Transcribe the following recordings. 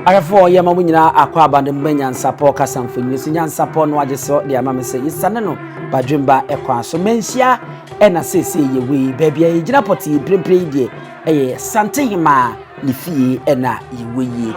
Arafo ya mamunyina akwa abande Nyansapo kasamfo nyusu Nyansapo no ajeso de amame se isane no badwemba ekwa so menhia ena sese yewe babia yigina poti prempre die eye Asantehemaa ni fie ena yewe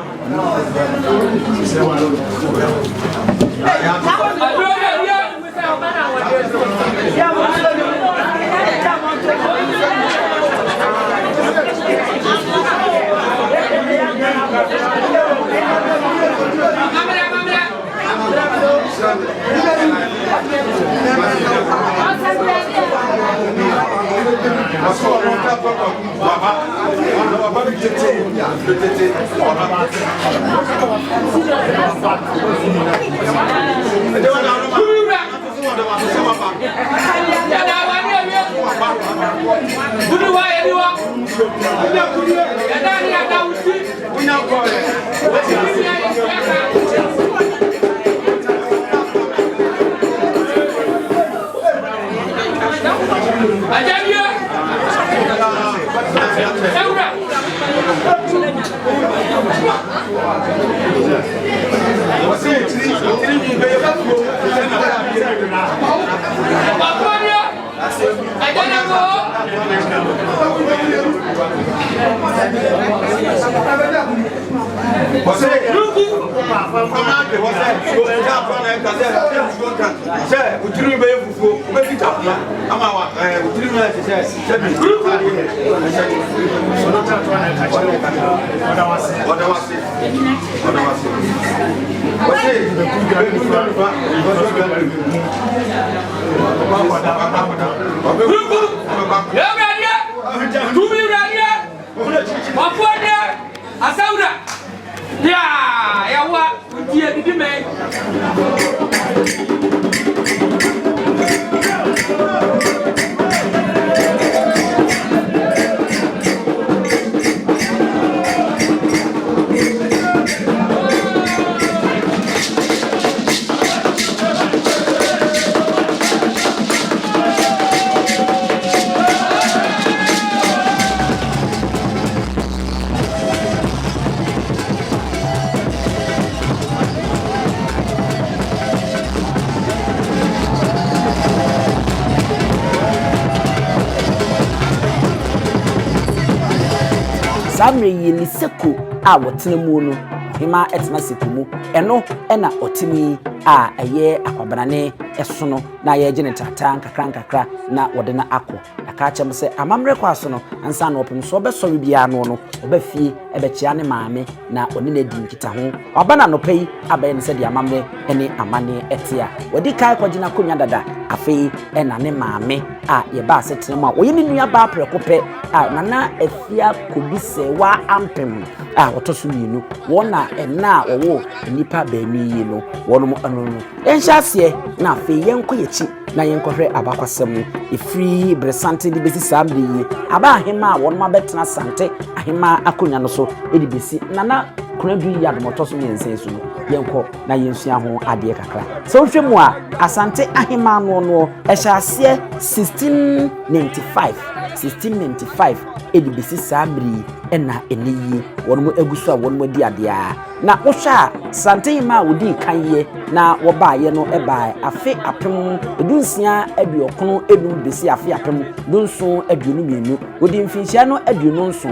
Samre yini seku a wotene mu no hima etena seku mu eno ena otimi a eye akwabrane esono na ye gene tata nkakra na wode na akọ aka chem se amamre kwaso no ansa na opem so obesori bia no obafie ebechia ne maame na oni na di nkita ho obana no pei abaye ne se di amamre ene amane etia wodi kai kwagina konwa dada afei ena ne maame a ye ba asetene mu a oyi ne nua ba prekope a nana afia kobise wa ampem a wotoso yinu wona ena owo nipa baani yi no wono anu enhyase na afei yenko yechi na yenkohwe abakwasem ifri bresante di besi samdi yi aba ahema wono mabetena sante ahema akonya no so edi besi nana Konadu Yiadom otoso yensensu no yenko na yensua ho ade kakra so hwemu a Asantehemaa no ehyase 1695 edibesi sabri ena eniyi wono egusu a wono di ade a na wohwa Asantehemaa wodi kanye na wobaye no eba afe apem edunsia aduokono enum besi afe apem dunso aduonu mienu wodi mfinhia no aduonu nso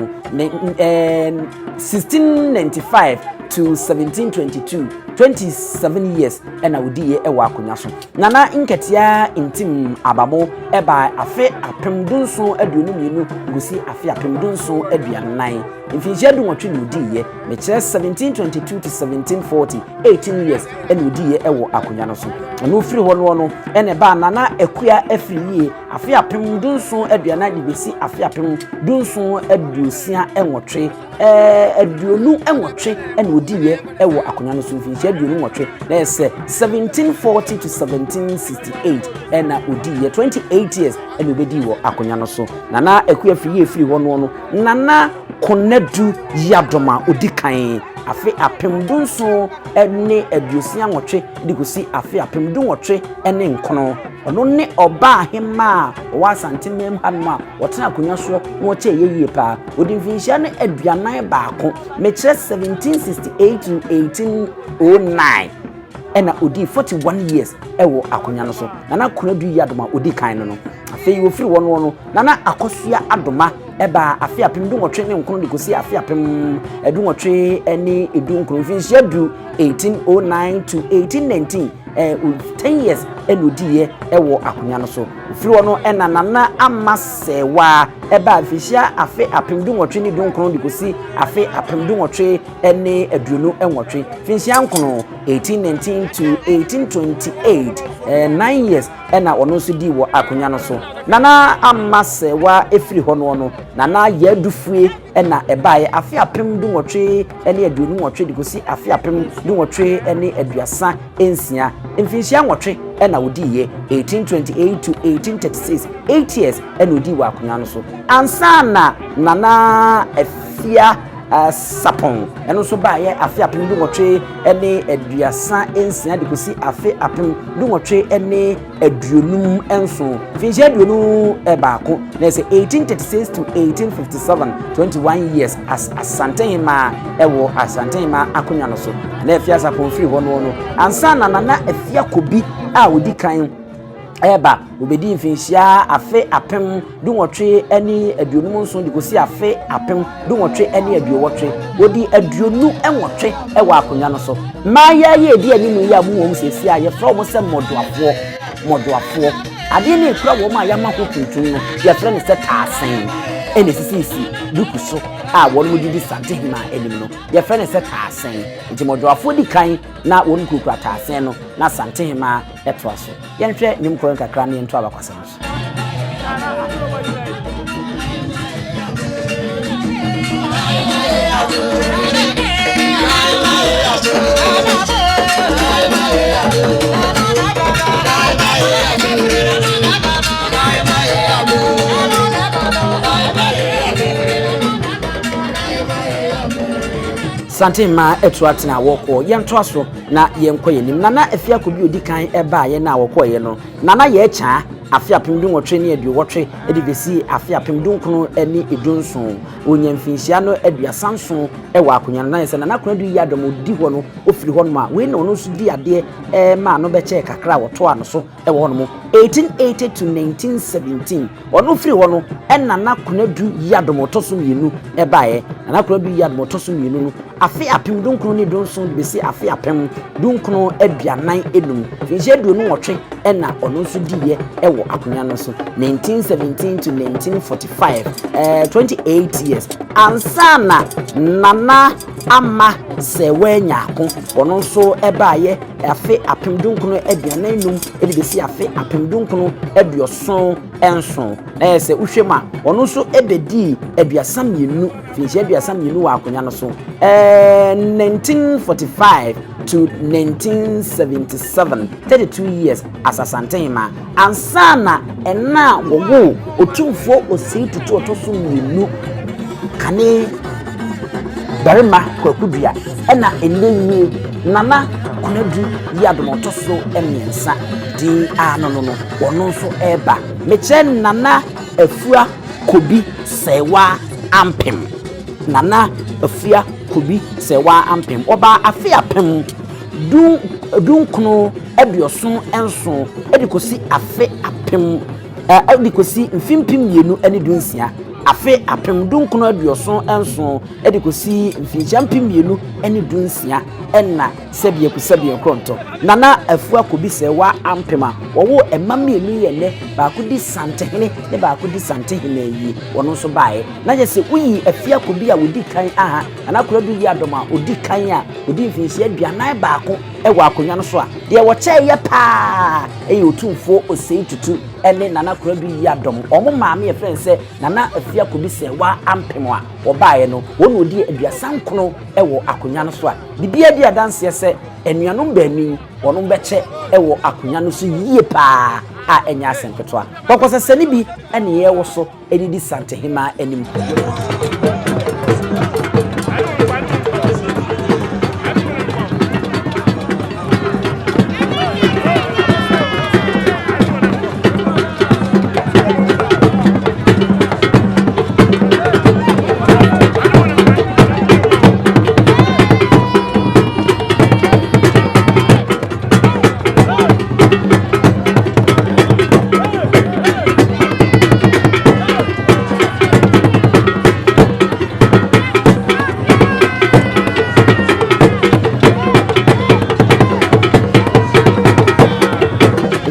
1695 to 1722 27 years ena wodiye ewa akonya so nana nketia intim abamo eba afe apem dunso aduonu mienu gusi afe apem dunso aduanan mfinhia du nwotwe no diye mekire 1722 to 1740 18 years ena wodiye ewo akonya no so no firi ho no ene ba nana ekua afiriye afe apem dunso aduanan de besi afe apem dunso aduosia enwotwe aduonu enwotwe ena wodiye ewo akonya no so mfinhia aduonu nwotwe na ese 1740 to 1768 ena wodiye 28 years ena obedi wo akonya no so nana ekua afiriye firi ho no nana Konadu Yiadom odi kan afe apem dunso ene aduosia nwotwe de kosi afe apem dunwotwe ene nkono ono ne oba ahema wa Asantehemaa hanma wotena akonya so wo che yeye pa odinfinhia ne aduanan baako mekire 1768 to 1809 ena odi 41 years ewo akonya no so nana Konadu Yiadom odi kan no afei wo firi wono no nana akosua adoma eba afi apem dunwotwe ne nkono de kosi afi apem edunwotwe ene edunkron finhia du 1809 to 1819 10 years enodiye ewo akonya no so firi wono ena nana amasewa eba afihia afi apem dunwotwe ne dunkron de kosi afi apem dunwotwe ene aduonu enwotwe finhia nkono 1819 to 1828 9 years ena ono so di wo akonya no so nana amasewa efiri hono no nana yadufue ena ebaye afi apem dunwotwe ene aduonu nwotwe de kosi afi apem dunwotwe ene aduasa ensia mfinhia nwotwe ena odiye 1828 to 1836 8 years ena odi wo akonya no so ansana nana afia sapon eno so ba ye afi apem dunwotwe ene aduasa ensia de kosi afi apem dunwotwe ene aduonum enso finhia aduonu baako na say 1836 to 1857 21 years as Asantehemaa ewo Asantehemaa akonya no so na afia sapon firi hono no ansana nana afia kobi a odi kan eba obedi mfinhia afe apem dunwotwe ene aduonum nso de kosi afe apem dunwotwe ene aduowotwe odi aduonu enwotwe ewa akonya no so maya ye edi animu ya mu wom sesi aye fra mo se modoafo ade ne kura wo ma ya mako tuntun no ye fra ne se taasen ene sisi dukuso a wonu didi Asantehemaa enim no ye fra ne se taasen nti modoafo di kan na wonu kura taasen no na Asantehemaa etwa so ye nhwe nim kro kakra ne ento abakwasa no Asantehemaa etwatena woko yento aso na yenko yenim nana afia kobi odi kan eba ye na woko ye no nana ye cha afi apem dunwotwe ne aduowotwe edibesi afi apem dunkono eni edunso onyamfinhia no aduasanso ewa akonya na yesa nana Konadu Yiadom odi ho no ofiri ho no ma we no so di ade ma no be che kakra woto ano so ewo no mo 1880 to 1917 ono firi ho no nana Konadu Yiadom otoso mienu ebae nana Konadu Yiadom otoso mienu no afi apem dunkono ne dunso dibesi afi apem dunkono aduanan enum finhia aduonu nwotwe ena ono so di ye ewo akonya no so 1917 to 1945 28 years ansana nana ama sewenya ko ono so ebaye afi apem dunkono aduanan enum edibesi afi apem dunkono aduoson enso na se uhwema ono so ebedi aduasa mienu finhia aduasa mienu wa akonya no so 1945 to 1977 32 years as Asantehemaa ansana ena wowo otumfo osei tutu otoso mienu kane barima kwakudua ena enenye nana Konadu Yiadom otoso emiensa di anono wono so eba meche nana afua kobi sewa ampem nana afua kobi sewa ampem oba afi apem dunkono aduoson enso edikosi afi apem edikosi mfimpim mienu ene dunsia afi apem dunkono aduoson enso edikosi mfinhia mpim mienu ene dunsia enna sebie kronto nana afua kobi sewa ampema wowo emma mienu ye ne ba ko di santehene ne ba ko di Asantehemaa yi wono so bae na je se uyi afia kobi a wodi kan aha nana Konadu Yiadom a odi kan a odi mfinhia aduanan baako ewa akonya no so a de wo che ye pa otumfo osei tutu ene nana Konadu Yiadom omo maame ye friend se nana afia kobi sewa ampemo a wo bae no wono odi aduasan kono ewo akonya no so a bibia di adanse se enuanom baani wono beche ewo akonya no so yie pa a enya asenketwa kwakwasa sani bi ene ye wo so edidi Asantehemaa enim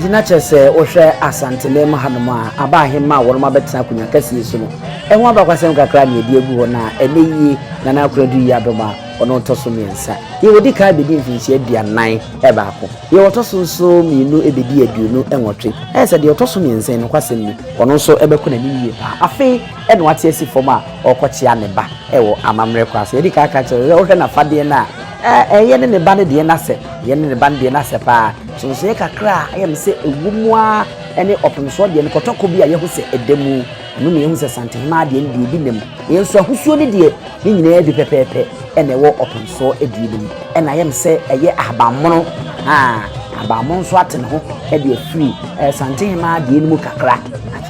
na chese ohwe Asantehemaa hanoma Abaahema wonoma betena kunya kase so no ehwo abakwasem kakra na edi egu ho na eneyi na na Konadu Yiadom ono toso miensa ye wodi ka bedi mfinchi aduanan ebaako ye wotoso nso mienu ebedi aduonu enwotwe ese de otoso miensa no kwasem ni ono nso ebeko na niye pa afi ene wate asi foma okochia ne ba ewo amamre kwase ye di ka aka chere ohwe na fade na ye ne ba ne de na se ye ne ba ne de na se pa so se kakra ayem se ewumua ene opemso de ne kotoko bi a ye ho se edemu no me ye ho se Asantehemaa de ne bi nem ye nso ahusuo ne de ni nyina di pepepe ene wo opemso edibim ena ayem se eye abamono abamono so atene ho e de free Asantehemaa de ne mu kakra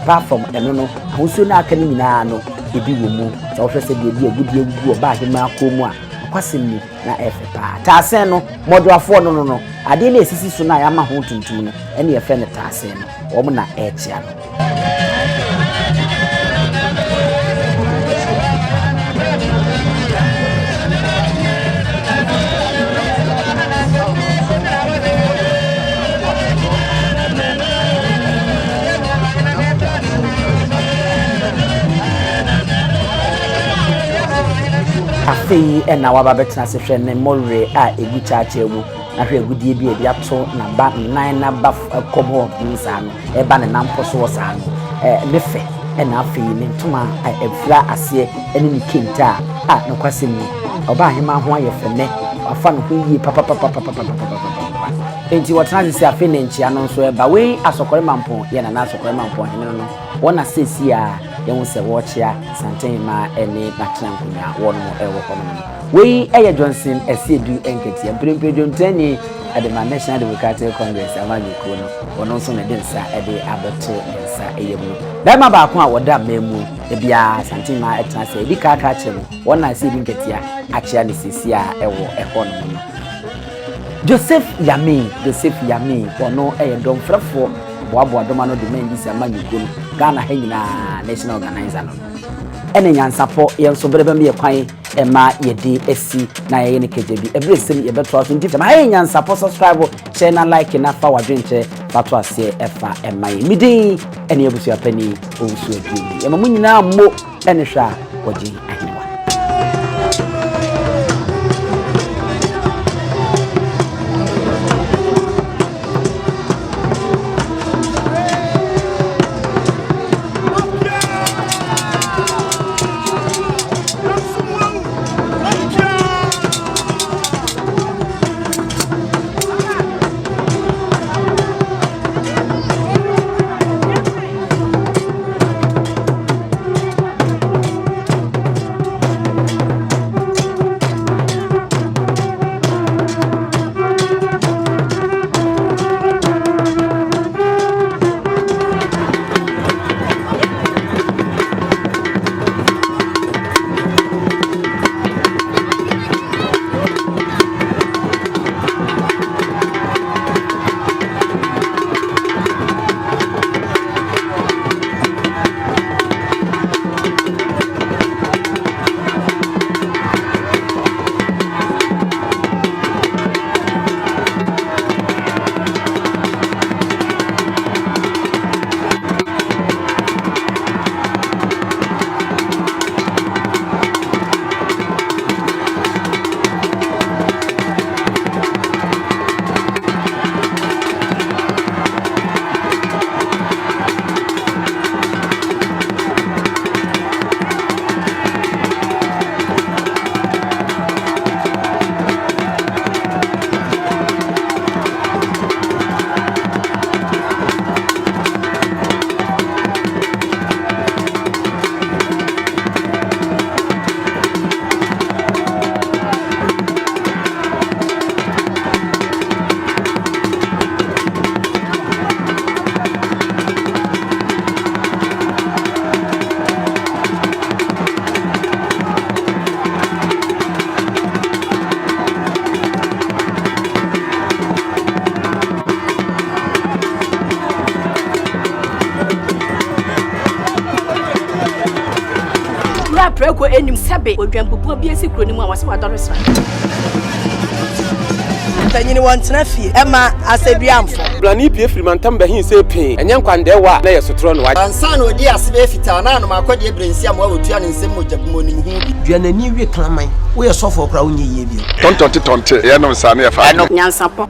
apart from eno no ahusuo na aka ni nyina no ebi wo mu so wo hwese de agudi agugu Abaahema akomu a kwasemi na efepa tasen no modoafo no ade na esisi so na ya ma ho tuntum no ene ye fe ne tasen no wo mo na etia no afi ena waba betena se hwe ne morre a egu chache wu na hwe agudie bi e ato na ba nan na ba kobo nsa no e ba ne nampo so wosa no ne fe ena afi ne ntuma efra ase ene ni kenta no kwasem ni Abaahema ho ayefe ne afa no hwi papa enti wotena se afi ne nchia no so e ba we asokore mampo ye na asokore mampo hene no wona sesi a ye se wochia Asantehemaa ene na trankunya wono ewo kono we eye Johnson esiedu enketi emprempedo ntani at the National Democratic Congress amani ko no wono so na densa ede abeto ensa eyemu dama ba ko a woda memu e bia Asantehemaa etna se edi kaka chemu wona se edi nketi a achia ne sesi a ewo ekono no Joseph Yami wono eye domfrafo boabo adoma no de mendisi amani ko no Ghana hanyina national organizer no ene Nyansapo yenso berebem ye kwan ema yedi esi na ye ne kejebi ebresem ye beto aso nti ma Nyansapo subscribe share na like na fa wadwenche fato ase efa ema ye midi ene ebusu apani obusu adwumi ye mamu nyina mo ene hwa woji ahiwa preko enim sebe odwampupu bi esi kroni mu a wase wadore sra Panyini wantena fie ema aseduamfo blani pie frimantam behin se pin enye nkwande wa na yesotro no wa ansa na odi asebe fita na no makodi ebrensi am wa wotua ne nsem mojabumoni hu duanani wie klaman wo ye sofo kra wo nye bi tontonte ye no nsa na ye fa Nyansapo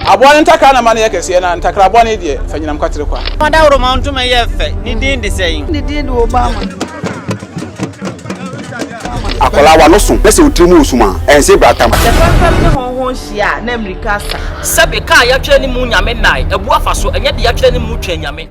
Abone ntaka na mane yakese na ntakra abone die fanyinam kwatere kwa Mada woro ma ntuma ye fe ni din de seyin ni din de Obama akola wa no so pese otrimu osuma ense bratam Defamfam ne honhon hia na America sa Sabe ka ya twa ni mu nyame nai ebu afa so enye de ya twa ni mu twa nyame